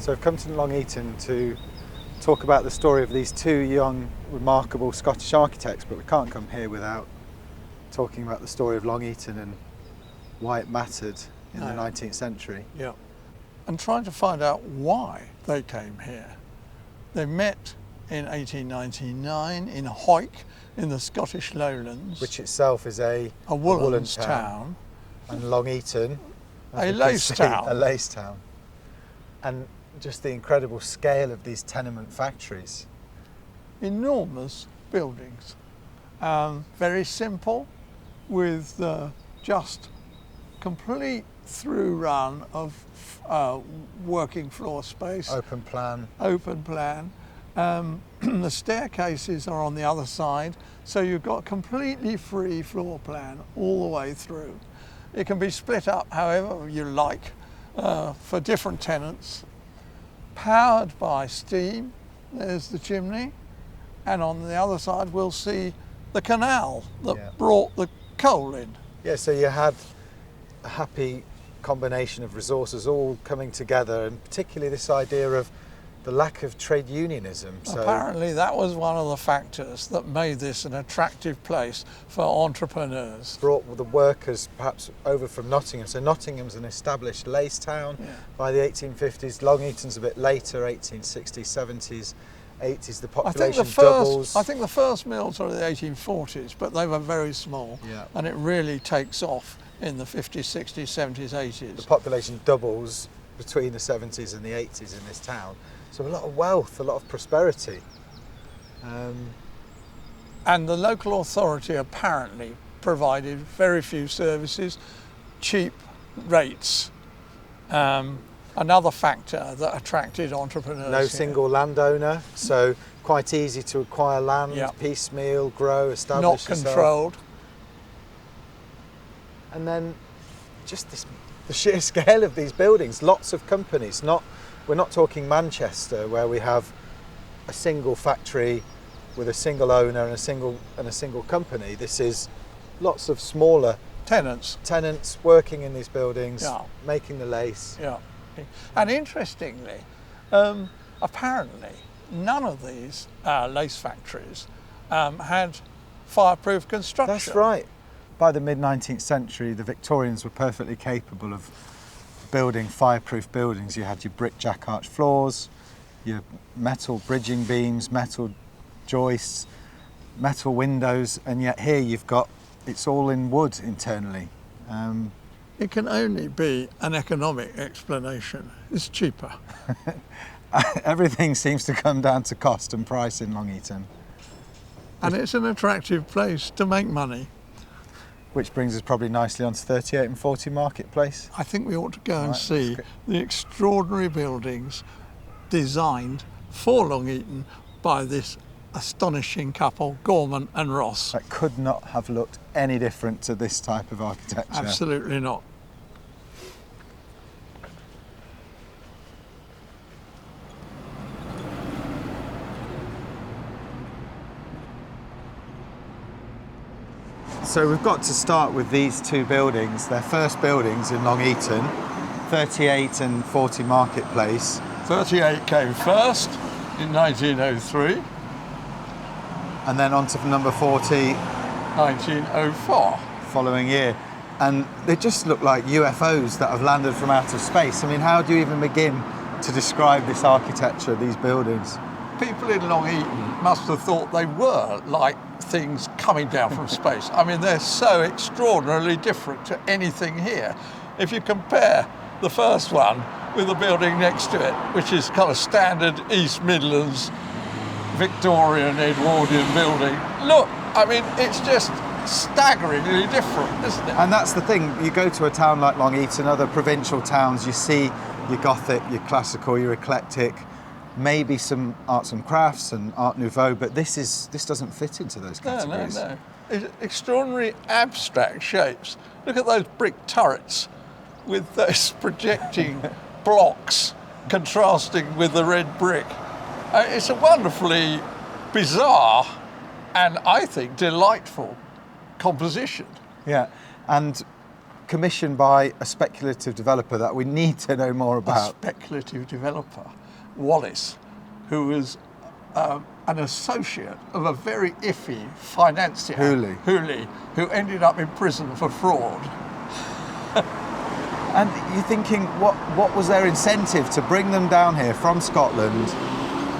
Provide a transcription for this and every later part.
So I've come to Long Eaton to talk about the story of these two young, remarkable Scottish architects, but we can't come here without talking about the story of Long Eaton and why it mattered in the 19th century. Yeah, and trying to find out why they came here. They met in 1899 in Hawick in the Scottish Lowlands, Which itself is a woolen town. And Long Eaton, A lace town. A lace town. And just the incredible scale of these tenement factories. Enormous buildings, very simple, with just complete through run of working floor space. Open plan. Open plan. The staircases are on the other side, so you've got completely free floor plan all the way through. It can be split up however you like for different tenants. Powered by steam, there's the chimney, and on the other side we'll see the canal that brought the coal in. Yeah, so you had a happy combination of resources all coming together, and particularly this idea of the lack of trade unionism. So apparently that was one of the factors that made this an attractive place for entrepreneurs. Brought the workers perhaps over from Nottingham. So Nottingham's an established lace town by the 1850s. Long Eaton's a bit later, 1860s, 70s, 80s. The population doubles. I think the first mills are in the 1840s, but they were very small. Yeah. And it really takes off in the 50s, 60s, 70s, 80s. The population doubles between the 70s and the 80s in this town. So a lot of wealth, a lot of prosperity. And the local authority apparently provided very few services, cheap rates. Another factor that attracted entrepreneurs. No single landowner, so quite easy to acquire land, piecemeal, grow, establish yourself. Not controlled. And then just the sheer scale of these buildings, lots of companies. We're not talking Manchester where we have a single factory with a single owner and a single company. This is lots of smaller tenants working in these buildings, making the lace. Yeah. And interestingly, apparently none of these lace factories had fireproof construction. That's right. By the mid-19th century, the Victorians were perfectly capable of building fireproof buildings. You had your brick jack arch floors, your metal bridging beams, metal joists, metal windows, and yet here you've got, it's all in wood internally. It can only be an economic explanation. It's cheaper. Everything seems to come down to cost and price in Long Eaton. And it's an attractive place to make money. Which brings us probably nicely onto 38 and 40 Marketplace. I think we ought to go and see the extraordinary buildings designed for Long Eaton by this astonishing couple, Gorman and Ross. That could not have looked any different to this type of architecture. Absolutely not. So we've got to start with these two buildings. They're first buildings in Long Eaton, 38 and 40 Marketplace. 38 came first in 1903. And then on to number 40. 1904. Following year. And they just look like UFOs that have landed from outer space. I mean, how do you even begin to describe this architecture, these buildings? People in Long Eaton must have thought they were like things coming down from space. I mean, they're so extraordinarily different to anything here. If you compare the first one with the building next to it, which is kind of standard East Midlands Victorian Edwardian building, look, I mean, it's just staggeringly different, isn't it? And that's the thing, you go to a town like Long Eaton, other provincial towns, you see your Gothic, your classical, your eclectic, maybe some arts and crafts and Art Nouveau, but this doesn't fit into those categories. No. It's extraordinary abstract shapes. Look at those brick turrets with those projecting blocks contrasting with the red brick. It's a wonderfully bizarre and I think delightful composition. Yeah, and commissioned by a speculative developer that we need to know more A about. speculative developer, Wallace, who was an associate of a very iffy financier, Hooley, who ended up in prison for fraud. And you're thinking, what was their incentive to bring them down here from Scotland?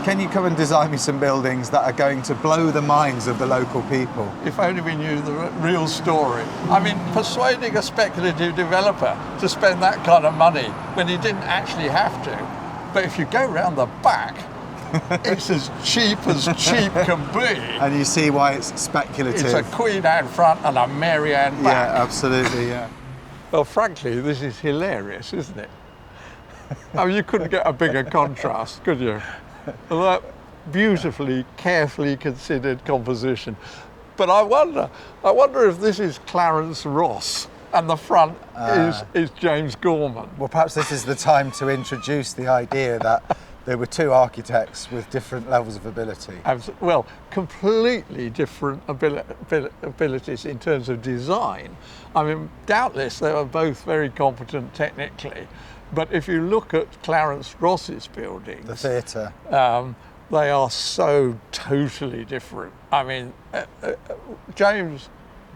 Can you come and design me some buildings that are going to blow the minds of the local people? If only we knew the real story. I mean, persuading a speculative developer to spend that kind of money when he didn't actually have to. But if you go round the back, it's as cheap can be. And you see why it's speculative. It's a Queen Anne front and a Mary Anne back. Yeah, absolutely, yeah. Well, frankly, this is hilarious, isn't it? I mean, you couldn't get a bigger contrast, could you? That beautifully, carefully considered composition. But I wonder if this is Clarence Ross and the front is James Gorman. Well, perhaps this is the time to introduce the idea that there were two architects with different levels of ability. Well, completely different abilities in terms of design. I mean, doubtless they were both very competent technically, but if you look at Clarence Ross's buildings, The theatre. they are so totally different. I mean, James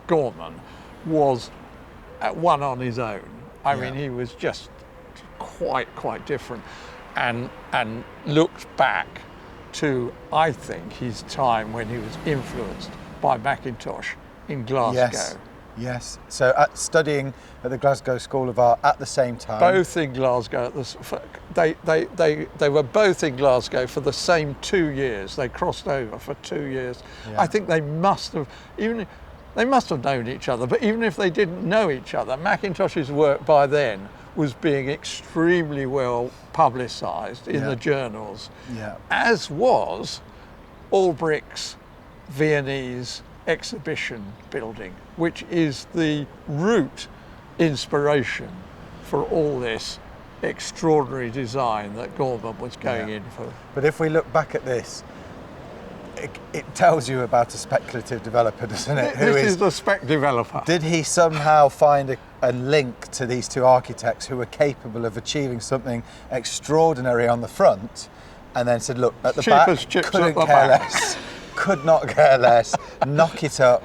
Gorman was one on his own. I mean, he was just quite different. And looked back to, I think, his time when he was influenced by Mackintosh in Glasgow. Yes. So studying at the Glasgow School of Art at the same time. Both in Glasgow. They were both in Glasgow for the same 2 years. They crossed over for 2 years. Yeah. I think they must have known each other. But even if they didn't know each other, Mackintosh's work by then was being extremely well publicised in the journals, as was Albrecht's Viennese exhibition building, which is the root inspiration for all this extraordinary design that Gorman was going in for. But if we look back at this, it tells you about a speculative developer, doesn't it? This is the spec developer. Did he somehow find a link to these two architects who were capable of achieving something extraordinary on the front, and then said, look, at the back, couldn't care less, could not care less, knock it up.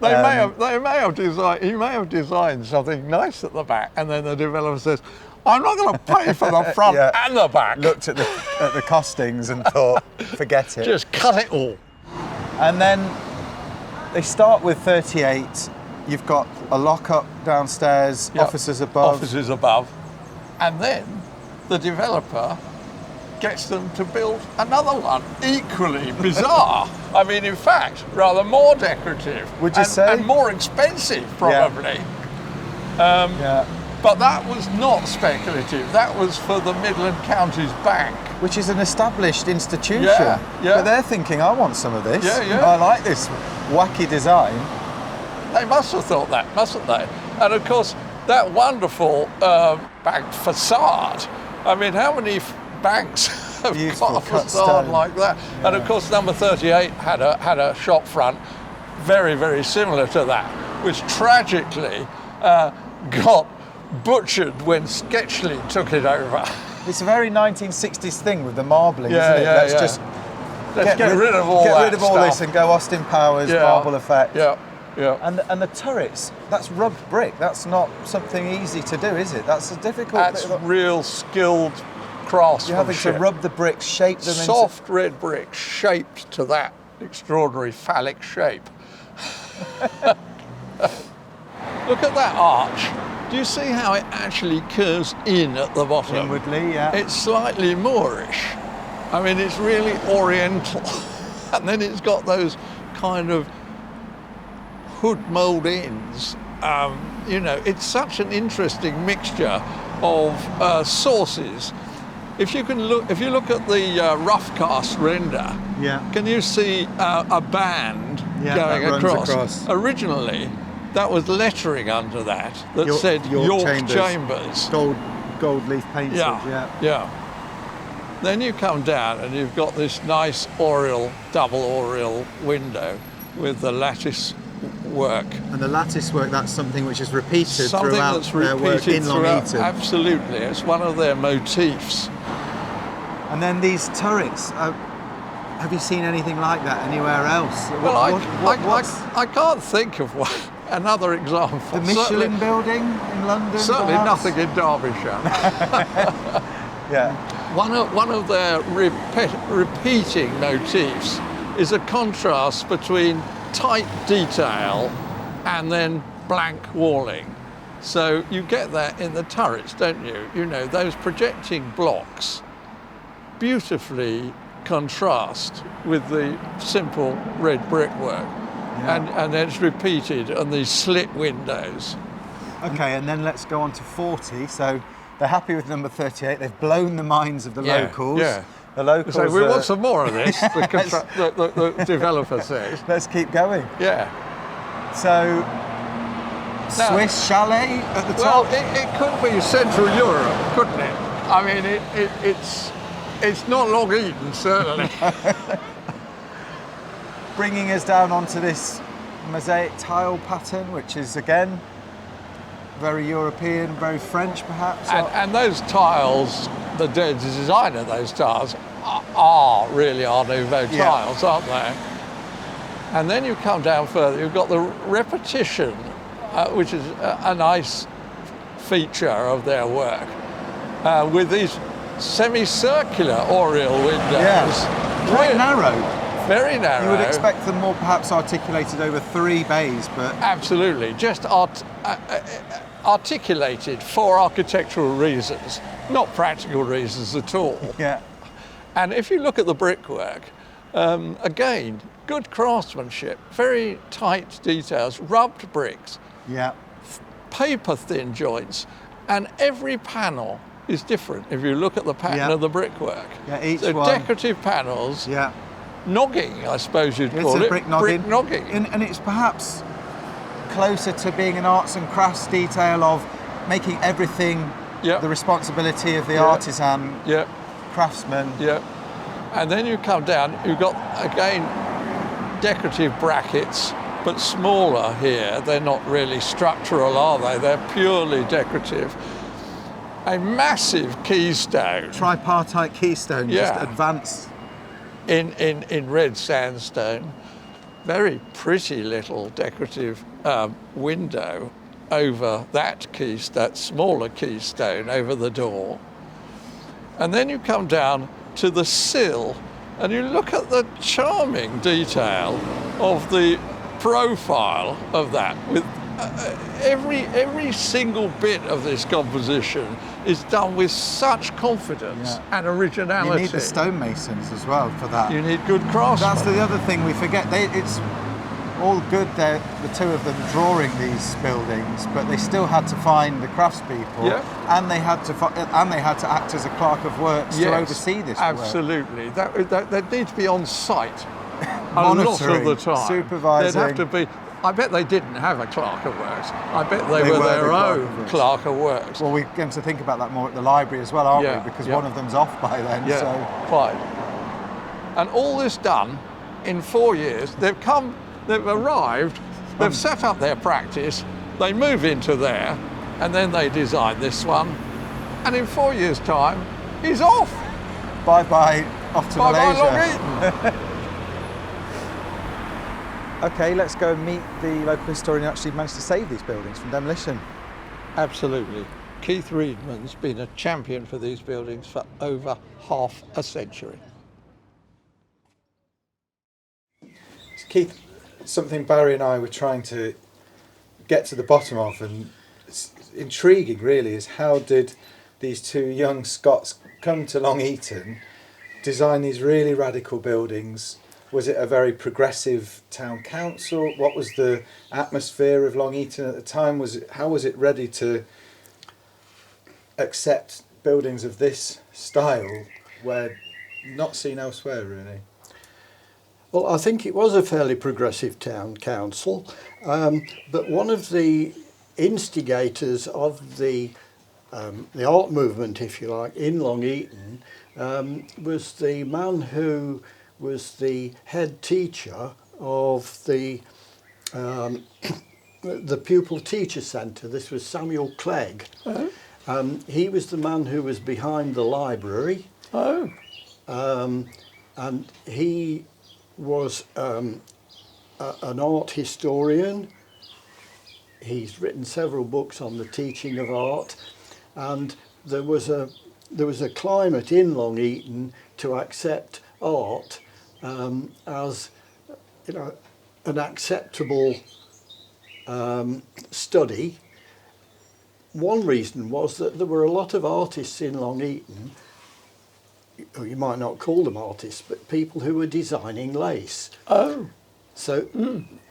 He may have designed something nice at the back, and then the developer says, I'm not going to pay for the front and the back. Looked at the costings and thought, forget it. Just cut it all. And then they start with 38. You've got a lock-up downstairs, officers above. And then the developer gets them to build another one, equally bizarre. I mean, in fact, rather more decorative. Would you say? And more expensive, probably. But that was not speculative. That was for the Midland Counties Bank. Which is an established institution. Yeah. But they're thinking, I want some of this. Yeah. I like this wacky design. They must have thought that, mustn't they? And of course, that wonderful bank facade. I mean, how many banks have got a facade like that? Yeah. And of course, number 38 had a shop front very, very similar to that, which tragically got butchered when Sketchley took it over. It's a very 1960s thing with the marbling, isn't it? Let's get rid of all this and go Austin Powers marble effect. Yeah. And the turrets, that's rubbed brick. That's not something easy to do, is it? That's a difficult. That's real skilled craftsmanship. You're having to rub the bricks, shape them into soft red bricks shaped to that extraordinary phallic shape. Look at that arch. Do you see how it actually curves in at the bottom? Inwardly, yeah. It's slightly Moorish. I mean, it's really oriental. And then it's got those kind of hood mould ends. It's such an interesting mixture of sources. If you look at the rough cast render, can you see a band going across? Originally, that was lettering under that said York Chambers. Gold leaf painted, yeah. Then you come down and you've got this nice Oriole, double Oriole window with the lattice work. And the lattice work, that's something which is repeated Something throughout that's their work repeated in Long throughout. Eaton. Absolutely, it's one of their motifs. And then these turrets, have you seen anything like that anywhere else? Well, I can't think of one. Another example. The Michelin building in London? Certainly perhaps? nothing in Derbyshire. Yeah. One of their repeating motifs is a contrast between tight detail and then blank walling. So you get that in the turrets, don't you? You know, those projecting blocks beautifully contrast with the simple red brickwork. Yeah. And then it's repeated on these slit windows. Okay, and then let's go on to 40. So they're happy with number 38. They've blown the minds of the locals. Yeah. The locals. So we want some more of this, the developer says. Let's keep going. Yeah. So, Now, Swiss chalet at the Well, top? it could be Central Europe, couldn't it? I mean, it's not Long Eaton, certainly. Bringing us down onto this mosaic tile pattern, which is again very European, very French perhaps. And those tiles, the design of those tiles are really Art Nouveau tiles, aren't they? And then you come down further, you've got the repetition, which is a nice feature of their work, with these semicircular Oriole windows. Yeah, quite narrow. Very narrow. You would expect them more perhaps articulated over 3 bays, but... Absolutely, just articulated for architectural reasons, not practical reasons at all. Yeah. And if you look at the brickwork, again, good craftsmanship, very tight details, rubbed bricks, Yeah. paper thin joints, and every panel is different if you look at the pattern of the brickwork. Yeah, each so one. Decorative panels, Yeah. nogging, I suppose you'd It's call a it. brick nogging. Brick nogging. And it's perhaps closer to being an arts and crafts detail of making everything the responsibility of the artisan, craftsman. Yeah. And then you come down, you've got, again, decorative brackets, but smaller here. They're not really structural, are they? They're purely decorative. A massive keystone. Tripartite keystone, just advanced. In red sandstone. Very pretty little decorative window over that smaller keystone over the door. And then you come down to the sill and you look at the charming detail of the profile of that with every single bit of this composition is done with such confidence and originality. You need the stonemasons as well for that. You need good craftsmen. That's the other thing we forget. It's all good, the two of them drawing these buildings, but they still had to find the craftspeople, and they had to act as a clerk of works to oversee this work. Absolutely. They'd need to be on site a Monitoring, lot of the time. supervising. They'd have to be. I bet they didn't have a clerk of works. I bet they were their own clerk of works. Well, we're going to think about that more at the library as well, aren't we? Because one of them's off by then. Yeah, so. quite. And all this done in 4 years. They've arrived, they've set up their practice, they move into there, and then they design this one. And in 4 years' time, he's off. Bye-bye, off to Malaysia. Long Eaton. Okay, let's go and meet the local historian who actually managed to save these buildings from demolition. Absolutely. Keith Reedman's been a champion for these buildings for over half a century. Keith, something Barry and I were trying to get to the bottom of, and it's intriguing really, is how did these two young Scots come to Long Eaton, design these really radical buildings? Was it a very progressive town council? What was the atmosphere of Long Eaton at the time? How was it ready to accept buildings of this style where not seen elsewhere really? Well, I think it was a fairly progressive town council, but one of the instigators of the art movement, if you like, in Long Eaton was the man who was the head teacher of the the Pupil Teacher Centre. This was Samuel Clegg. He was the man who was behind the library. And he was an art historian. He's written several books on the teaching of art, and there was a climate in Long Eaton to accept art as, you know, an acceptable study. One reason was that there were a lot of artists in Long Eaton, or you might not call them artists, but people who were designing lace. So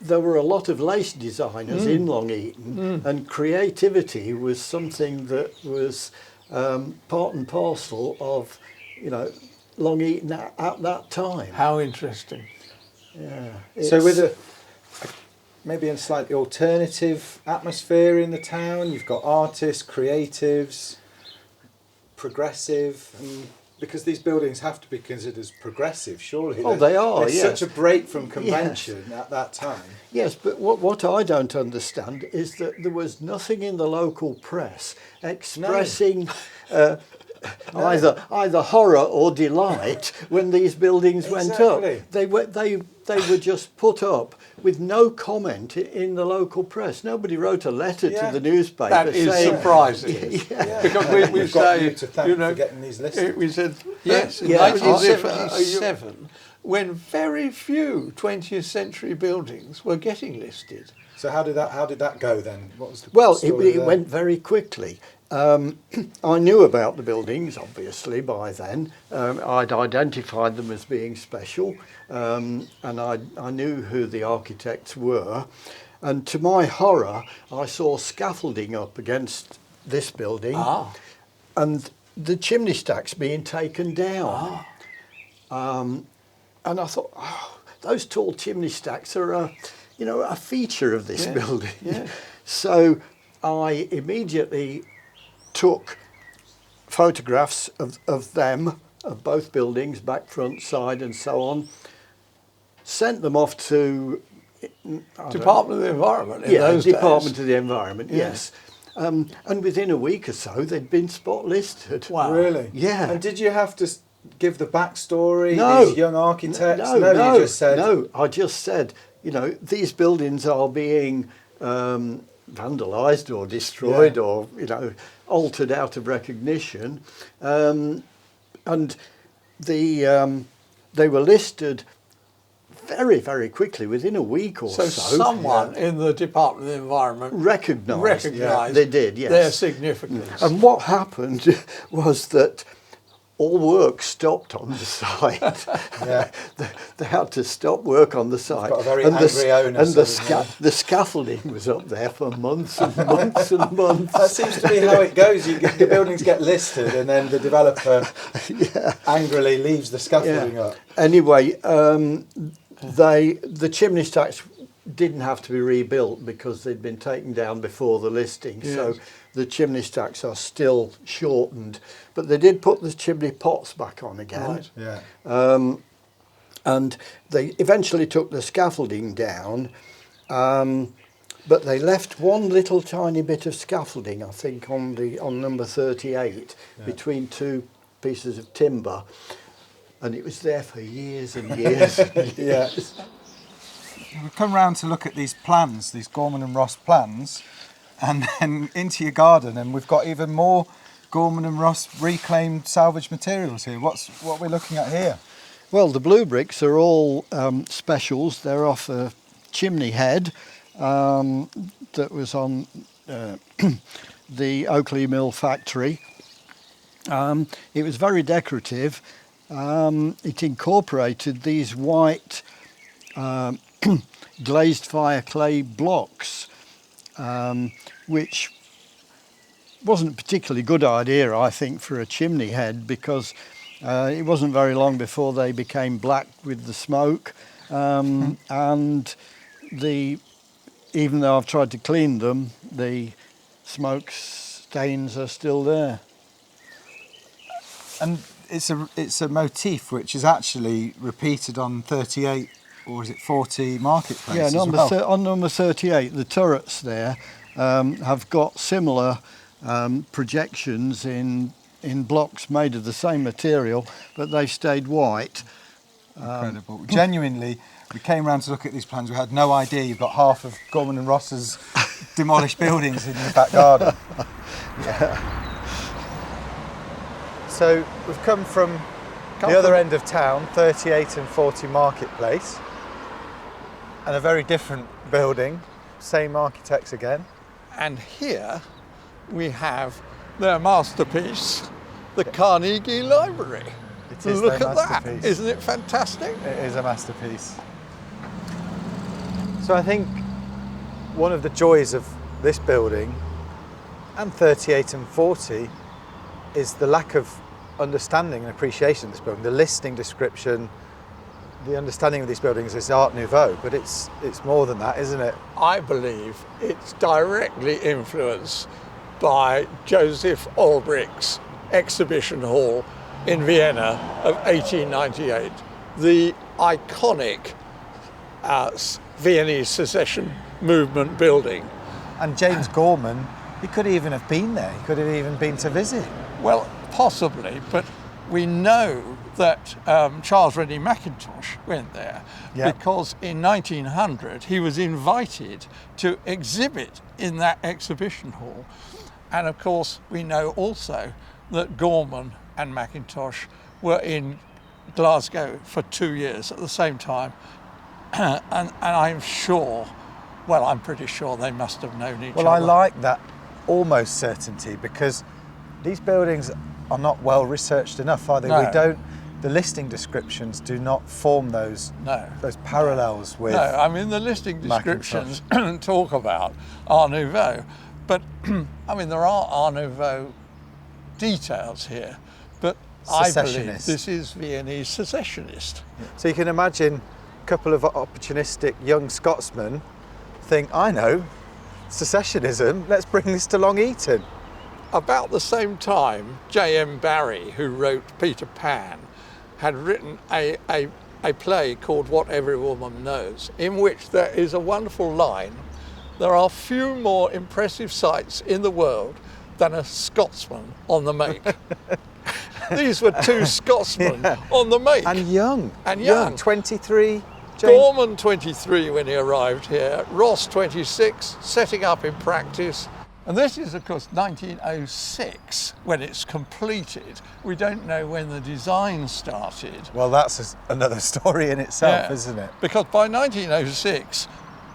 there were a lot of lace designers in Long Eaton, and creativity was something that was part and parcel of, you know, Long Eaton at that time. How interesting. Yeah. So with maybe a slightly alternative atmosphere in the town, you've got artists, creatives, progressive, and because these buildings have to be considered as progressive, surely. Oh, they are, It's yes. such a break from convention at that time. Yes, but what I don't understand is that there was nothing in the local press expressing either horror or delight when these buildings went up. They were just put up with no comment in the local press. Nobody wrote a letter to the newspaper. That is saying, surprising. Yeah. Because we We've got say, you to thank for getting these listed. we said, yes, in Yeah. 1977, when very few 20th century buildings were getting listed. So how did that go then? What was the Well, story it there? went very quickly. I knew about the buildings, obviously, by then. I'd identified them as being special, and I knew who the architects were. And to my horror, I saw scaffolding up against this building, and the chimney stacks being taken down. And I thought, those tall chimney stacks are a feature of this building. Yeah. So I immediately took photographs of them, of both buildings, back, front, side and so on, sent them off to... Department of the Environment in those Department days. of the Environment, yes. And within a week or so, they'd been spot listed. Wow. Really? Yeah. And did you have to give the backstory? No. These young architects? No, You just said... No, I just said, you know, these buildings are being vandalised or destroyed or, you know, altered out of recognition. And they were listed very, very quickly, within a week or so. So someone in the Department of the Environment recognised. They did, yes. their significance. And what happened was that all work stopped on the site. They had to stop work on the site. Got a very angry owner. And the scaffolding was up there for months and months and months. That seems to be how it goes. The buildings get listed and then the developer angrily leaves the scaffolding up. Anyway, the chimney stacks didn't have to be rebuilt because they'd been taken down before the listing. Yes. So the chimney stacks are still shortened, but they did put the chimney pots back on again. Right. Yeah. And they eventually took the scaffolding down, but they left one little tiny bit of scaffolding, I think, on number 38, between two pieces of timber, and it was there for years and years. And years. We've come round to look at these plans, these Gorman and Ross plans, and then into your garden, and we've got even more Gorman and Ross reclaimed salvage materials here. What we're looking at here? Well, the blue bricks are all specials. They're off a chimney head that was on the Oakley Mill factory. It was very decorative. It incorporated these white glazed fire clay blocks, which wasn't a particularly good idea, I think, for a chimney head, because it wasn't very long before they became black with the smoke, and even though I've tried to clean them, the smoke stains are still there. And it's a motif which is actually repeated on 38 or is it 40 marketplace? Yeah, as well? on number 38, the turrets there have got similar projections in blocks made of the same material, but they've stayed white. Incredible. Genuinely, we came round to look at these plans. We had no idea you've got half of Gorman and Ross's demolished buildings in your back garden. Yeah. So we've come from the other end of town, 38 and 40 Marketplace, and a very different building, same architects again. And here we have their masterpiece, the Carnegie Library. It is Look their at that, masterpiece. isn't it fantastic? It is a masterpiece. So I think one of the joys of this building and 38 and 40 is the lack of understanding and appreciation of this building. The listing description, the understanding of these buildings is Art Nouveau, but it's more than that, isn't it? I believe it's directly influenced by Joseph Olbricht's exhibition hall in Vienna of 1898, the iconic Viennese secession movement building. And James Gorman, he could even have been there. He could have even been to visit. Well, possibly, but we know that Charles Rennie Mackintosh went there because in 1900 he was invited to exhibit in that exhibition hall. And of course, we know also that Gorman and Mackintosh were in Glasgow for 2 years at the same time. and I'm sure, well, I'm pretty sure they must have known each other. Well, I like that almost certainty, because these buildings are not well researched enough, are they? No. The listing descriptions do not form those parallels with. No, I mean, the listing descriptions talk about Art Nouveau, but I mean, there are Art Nouveau details here, but I believe this is Viennese secessionist. So you can imagine a couple of opportunistic young Scotsmen think, I know, secessionism, let's bring this to Long Eaton. About the same time, J.M. Barrie, who wrote Peter Pan, had written a play called What Every Woman Knows, in which there is a wonderful line: there are few more impressive sights in the world than a Scotsman on the make. These were two Scotsmen on the make. And young. 23. Gorman 23 when he arrived here, Ross 26, setting up in practice. And this is, of course, 1906 when it's completed. We don't know when the design started. Well, that's another story in itself, isn't it? Because by 1906,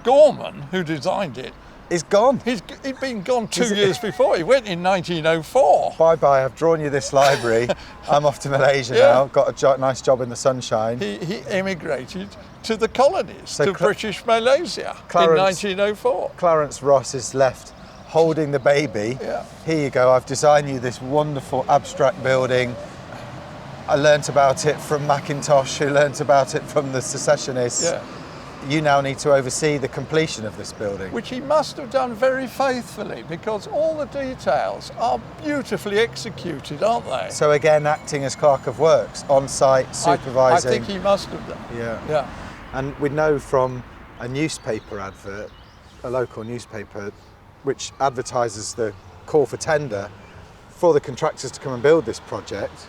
Gorman, who designed it, is gone. He'd been gone 2 years before. He went in 1904. Bye-bye, I've drawn you this library. I'm off to Malaysia now. I've got a nice job in the sunshine. He emigrated to the colonies, to British Malaysia in 1904. Clarence Ross is left holding the baby. Here you go, I've designed you this wonderful abstract building. I learnt about it from Mackintosh, who learnt about it from the secessionists. You now need to oversee the completion of this building. Which he must have done very faithfully, because all the details are beautifully executed, aren't they? So again, acting as clerk of works, on site, supervising. I think he must have done. Yeah. And we know from a newspaper advert, a local newspaper, which advertises the call for tender for the contractors to come and build this project.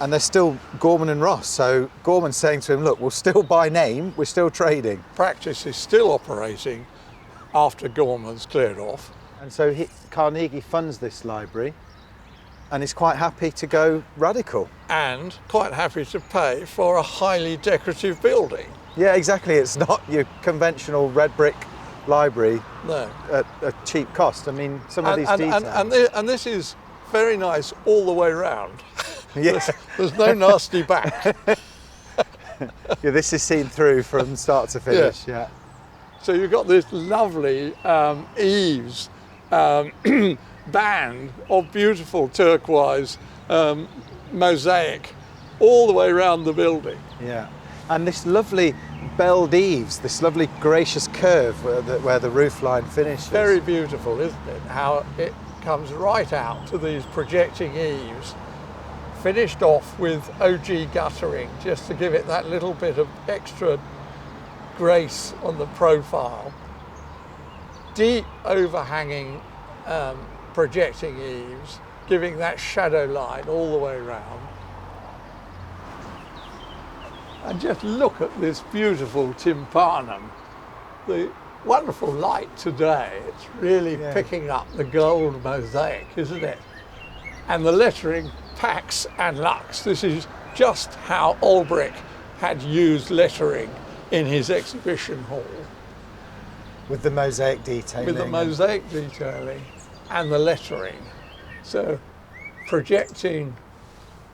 And they're still Gorman and Ross. So Gorman's saying to him, look, we'll still by name, we're still trading. Practice is still operating after Gorman's cleared off. And so Carnegie funds this library and is quite happy to go radical. And quite happy to pay for a highly decorative building. Yeah, exactly. It's not your conventional red brick library at a cheap cost. I mean, some of these details. And this is very nice all the way round. There's no nasty back. This is seen through from start to finish. So you've got this lovely eaves band of beautiful turquoise mosaic all the way around the building. And this lovely belled eaves, this lovely gracious curve where the roof line finishes. Very beautiful, isn't it? How it comes right out to these projecting eaves, finished off with OG guttering, just to give it that little bit of extra grace on the profile, deep overhanging projecting eaves, giving that shadow line all the way around. And just look at this beautiful tympanum. The wonderful light today, it's really picking up the gold mosaic, isn't it? And the lettering, Pax and Lux. This is just how Olbrich had used lettering in his exhibition hall. With the mosaic detailing. With the mosaic detailing and the lettering. So projecting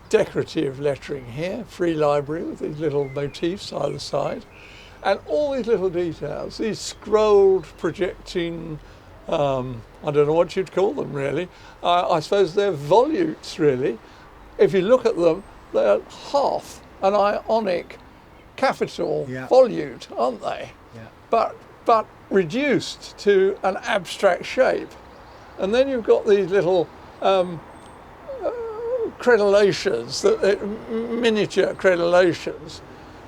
decorative lettering here, free library with these little motifs either side, and all these little details, these scrolled projecting, I don't know what you'd call them really, I suppose they're volutes really. If you look at them, they're half an Ionic capital volute, aren't they? Yeah. But reduced to an abstract shape. And then you've got these little crenellations, miniature crenellations.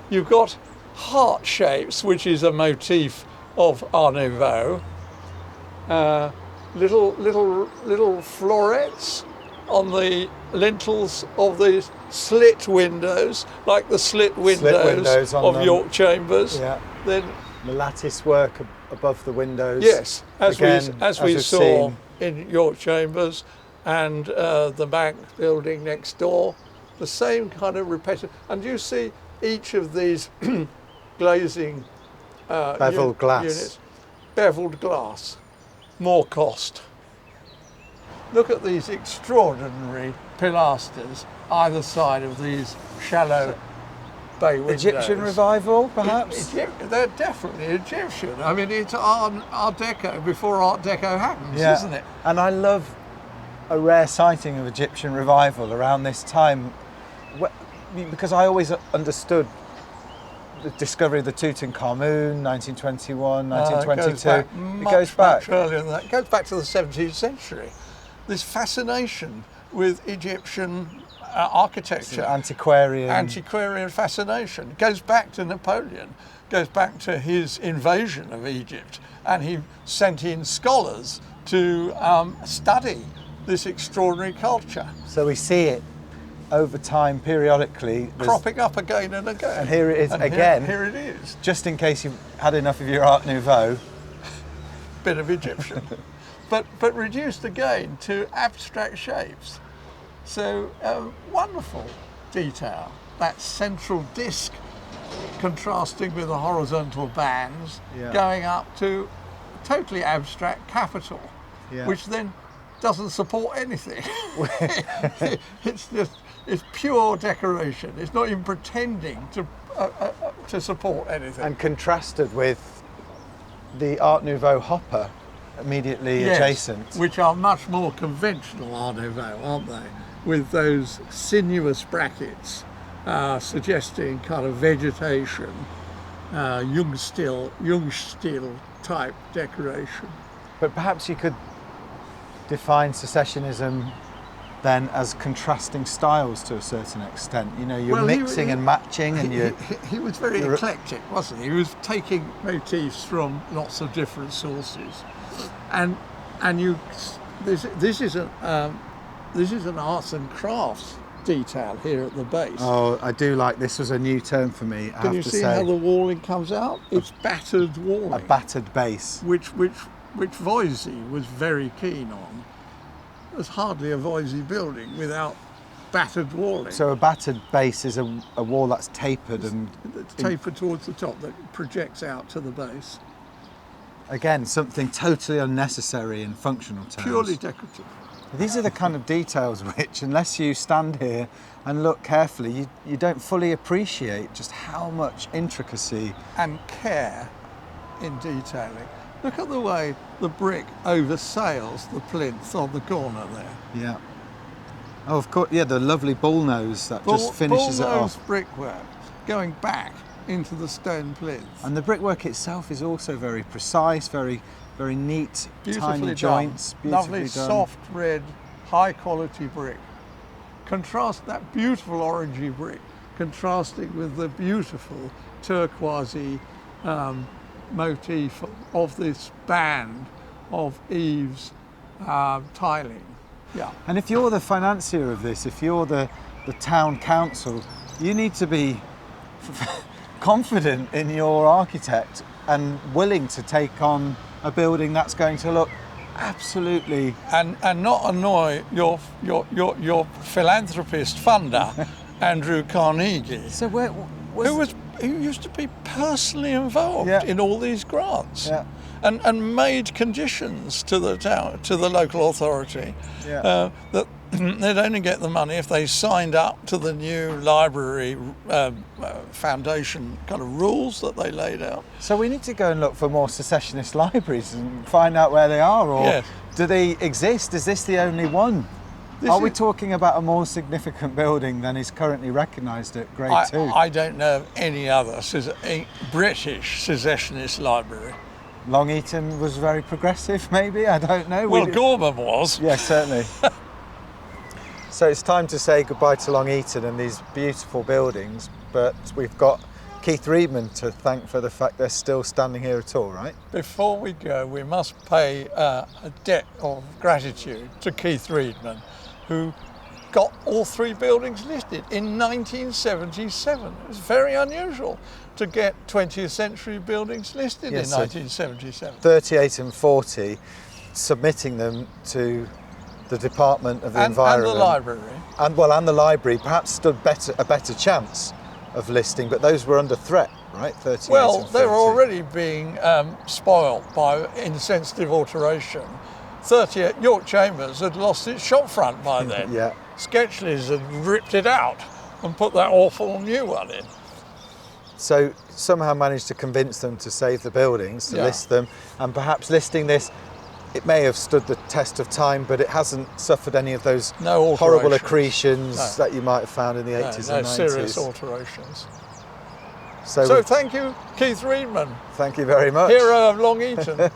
You've got heart shapes, which is a motif of Art Nouveau. Little florets on the lintels of these slit windows, like the slit windows of York Chambers. Yeah. Then the lattice work above the windows. Yes, as we saw seen in York Chambers and the bank building next door, the same kind of repetitive. And you see each of these glazing beveled glass units, beveled glass, more cost. Look at these extraordinary pilasters either side of these shallow bay windows. Egyptian revival, perhaps? They're definitely Egyptian. I mean, it's Art Deco before Art Deco happens, isn't it? And I love a rare sighting of Egyptian revival around this time, because I always understood the discovery of the Tutankhamun, 1921, 1922. It goes back much earlier than that. It goes back to the 17th century. This fascination with Egyptian architecture, antiquarian fascination. It goes back to Napoleon, goes back to his invasion of Egypt, and he sent in scholars to study this extraordinary culture. So we see it over time, periodically, cropping up again and again. And here it is again. Here it is. Just in case you've had enough of your Art Nouveau. Bit of Egyptian. but reduced again to abstract shapes. So wonderful detail. That central disc contrasting with the horizontal bands, going up to totally abstract capital, which then doesn't support anything. It's pure decoration. It's not even pretending to support anything. And contrasted with the Art Nouveau hopper immediately adjacent, which are much more conventional Art Nouveau, aren't they? With those sinuous brackets suggesting kind of vegetation, Jungstil type decoration. But perhaps you could define secessionism then as contrasting styles to a certain extent. You know, you're mixing and matching, and he was very eclectic, wasn't he? He was taking motifs from lots of different sources, and this is an arts and crafts detail here at the base. Oh, I do like this. Was a new term for me. Can you see how the walling comes out? It's battered walling. A battered base. Which Voysey was very keen on. There's hardly a Voysey building without battered walling. So a battered base is a wall that's tapered it's tapered towards the top, that projects out to the base. Again, something totally unnecessary in functional terms. Purely decorative. These are the kind of details which, unless you stand here and look carefully, you don't fully appreciate just how much intricacy and care in detailing. Look at the way the brick oversails the plinth on the corner there. Yeah. Oh, of course. Yeah, the lovely bullnose that just finishes it off. Brickwork going back into the stone plinth. And the brickwork itself is also very precise, very neat, tiny joints. Lovely, soft red, high quality brick. Contrast that beautiful orangey brick, contrasting with the beautiful turquoisey motif of this band of eaves tiling. Yeah. And if you're the financier of this, if you're the town council, you need to be confident in your architect and willing to take on a building that's going to look absolutely... And not annoy your philanthropist funder, Andrew Carnegie, So who used to be personally involved in all these grants. Yeah. And made conditions to the town, to the local authority, that they'd only get the money if they signed up to the new library foundation kind of rules that they laid out. So we need to go and look for more secessionist libraries and find out where they are, or do they exist? Is this the only one? Are we talking about a more significant building than is currently recognised at Grade 2? I don't know of any other British secessionist library. Long Eaton was very progressive, maybe? I don't know. Well, Gorman was. Yes, certainly. So it's time to say goodbye to Long Eaton and these beautiful buildings, but we've got Keith Reedman to thank for the fact they're still standing here at all, right? Before we go, we must pay a debt of gratitude to Keith Reedman, who got all three buildings listed in 1977. It was very unusual to get 20th century buildings listed in 1977. 38 and 40, submitting them to the Department of the Environment. And the library. And the library perhaps stood a better chance of listing, but those were under threat, right? 38 and 40. Well, they were already being spoilt by insensitive alteration. 38 York Chambers had lost its shopfront by then. Yeah. Sketchley's had ripped it out and put that awful new one in. So somehow managed to convince them to save the buildings, to list them, and perhaps listing this, it may have stood the test of time, but it hasn't suffered any of those horrible accretions that you might have found in the 80s and 90s. No serious alterations. So thank you, Keith Reedman. Thank you very much. Hero of Long Eaton.